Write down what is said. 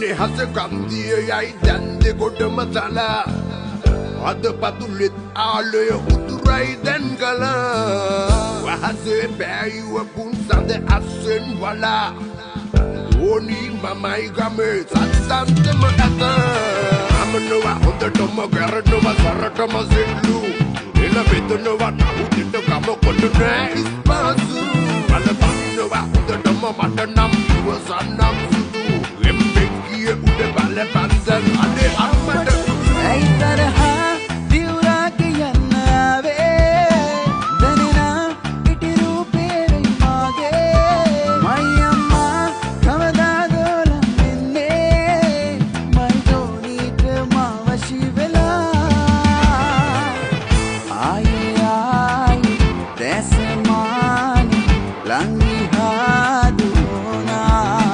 සෙනෙහස කන්දිය යයි දැන්දෙ කොටම තලා අද පතුලෙත් ආලය උතුරයි දැන් කලා වහසේ බෑයුව පුන් සඳ අස්සෙන් වලා ඕනී මමයි ගමේ සත්තන්තම ඇත අමනවා හොඳටම ගැරනවා සරටම සෙල්ලු එල බෙදනවා නහුදිට ගම කොට නෑ ඉස්පාසු අල පන්නවා හොඳටම මට නම් ඉවසන්නම් සුදු එම්බෙක් කිය උඩ බල පන්සල් අනේ අම්මට ඇයි තරහා දිවුරා කියන්න ආවේ දැනෙනා ඉටි රූපේ වෙයි මාගේ මයි අම්මා කවදාද ලම් වෙන්නේ මයි දෝනීට මා වශී වෙලා ආයි දැසමානි ලං විහා දුනා